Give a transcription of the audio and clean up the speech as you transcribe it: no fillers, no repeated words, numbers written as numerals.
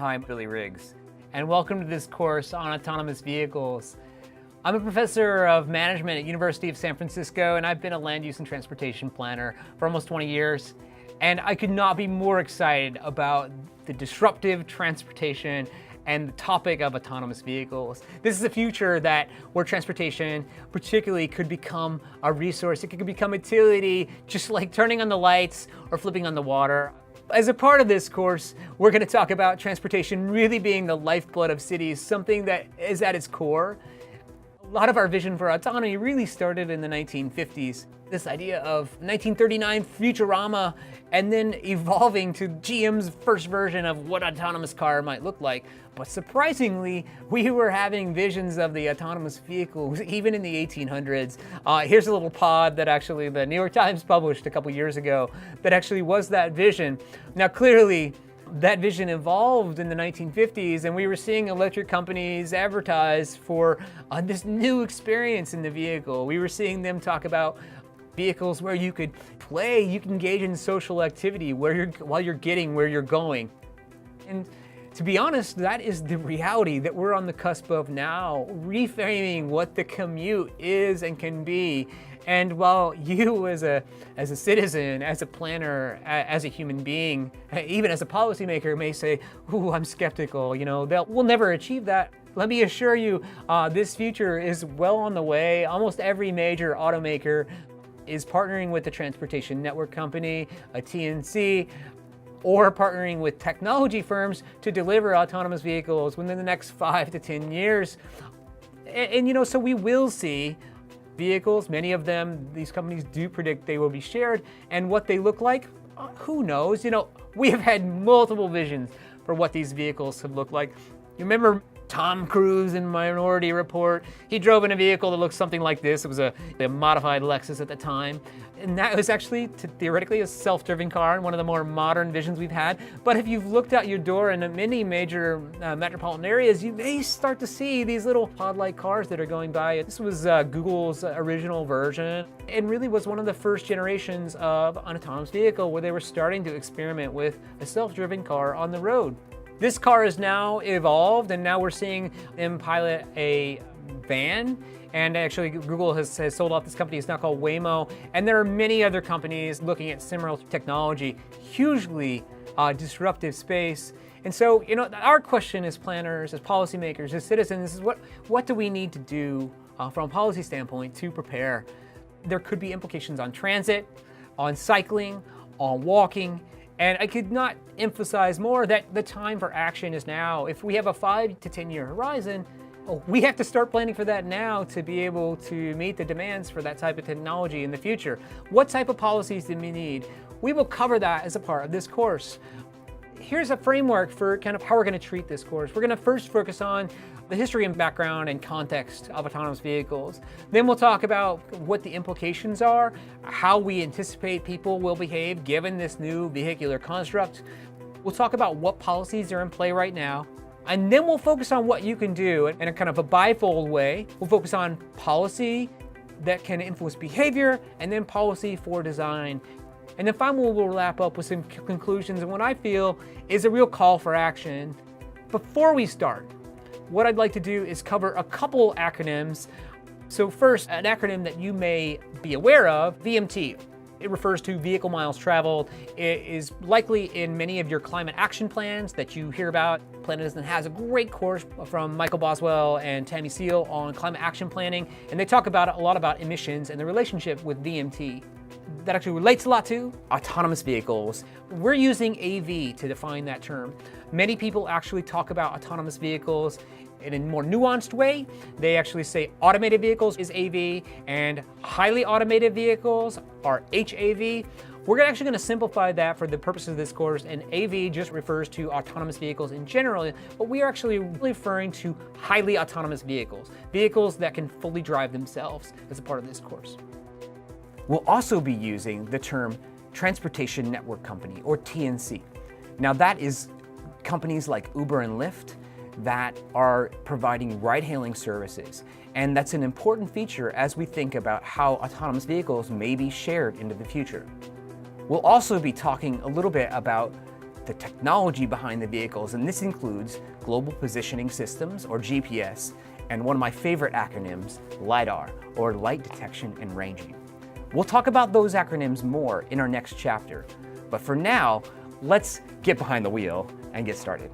Hi, I'm Billy Riggs, and welcome to this course on autonomous vehicles. I'm a professor of management at University of San Francisco, and I've been a land use and transportation planner for almost 20 years. And I could not be more excited about the disruptive transportation and the topic of autonomous vehicles. This is a future where transportation particularly could become a resource. It could become a utility, just like turning on the lights or flipping on the water. As a part of this course, we're going to talk about transportation really being the lifeblood of cities, something that is at its core. A lot of our vision for autonomy really started in the 1950s. This idea of 1939 Futurama, and then evolving to GM's first version of what an autonomous car might look like. But surprisingly, we were having visions of the autonomous vehicles even in the 1800s. Here's a little pod that actually the New York Times published a couple years ago that actually was that vision. Now clearly, that vision evolved in the 1950s, and we were seeing electric companies advertise for this new experience in the vehicle. We were seeing them talk about vehicles where you could play, you can engage in social activity while you're getting where you're going. And to be honest, that is the reality that we're on the cusp of now, reframing what the commute is and can be. And while you as a citizen, as a planner, as a human being, even as a policymaker may say, ooh, I'm skeptical, we'll never achieve that. Let me assure you, this future is well on the way. Almost every major automaker is partnering with the transportation network company, a TNC, or partnering with technology firms to deliver autonomous vehicles within the next 5 to 10 years. And so we will see vehicles, many of them, these companies do predict they will be shared, and what they look like, who knows? We have had multiple visions for what these vehicles could look like. You remember Tom Cruise in Minority Report? He drove in a vehicle that looked something like this. It was a modified Lexus at the time. And that was actually, theoretically, a self-driven car and one of the more modern visions we've had. But if you've looked out your door in many major metropolitan areas, you may start to see these little pod-like cars that are going by. This was Google's original version, and really was one of the first generations of an autonomous vehicle where they were starting to experiment with a self-driven car on the road. This car is now evolved, and now we're seeing them pilot a van. And actually, Google has sold off this company. It's now called Waymo. And there are many other companies looking at similar technology, hugely disruptive space. And so, our question as planners, as policymakers, as citizens is what do we need to do from a policy standpoint to prepare? There could be implications on transit, on cycling, on walking. And I could not emphasize more that the time for action is now. If we have a 5 to 10 year horizon, we have to start planning for that now to be able to meet the demands for that type of technology in the future. What type of policies do we need? We will cover that as a part of this course. Here's a framework for kind of how we're going to treat this course. We're going to first focus on the history and background and context of autonomous vehicles. Then we'll talk about what the implications are, how we anticipate people will behave given this new vehicular construct. We'll talk about what policies are in play right now. And then we'll focus on what you can do in a kind of a bifold way. We'll focus on policy that can influence behavior, and then policy for design. And then finally, we'll wrap up with some conclusions and what I feel is a real call for action. Before we start, what I'd like to do is cover a couple acronyms. So first, an acronym that you may be aware of, VMT. It refers to vehicle miles traveled. It is likely in many of your climate action plans that you hear about. Planet has a great course from Michael Boswell and Tammy Seal on climate action planning, and they talk about a lot about emissions and the relationship with VMT. That actually relates a lot to autonomous vehicles. We're using AV to define that term. Many people actually talk about autonomous vehicles in a more nuanced way. They actually say automated vehicles is AV and highly automated vehicles are HAV. We're actually going to simplify that for the purposes of this course, and AV just refers to autonomous vehicles in general, but we are actually referring to highly autonomous vehicles, vehicles that can fully drive themselves as a part of this course. We'll also be using the term Transportation Network Company, or TNC. Now that is companies like Uber and Lyft that are providing ride-hailing services. And that's an important feature as we think about how autonomous vehicles may be shared into the future. We'll also be talking a little bit about the technology behind the vehicles, and this includes Global Positioning Systems, or GPS, and one of my favorite acronyms, LiDAR, or Light Detection and Ranging. We'll talk about those acronyms more in our next chapter, but for now, let's get behind the wheel and get started.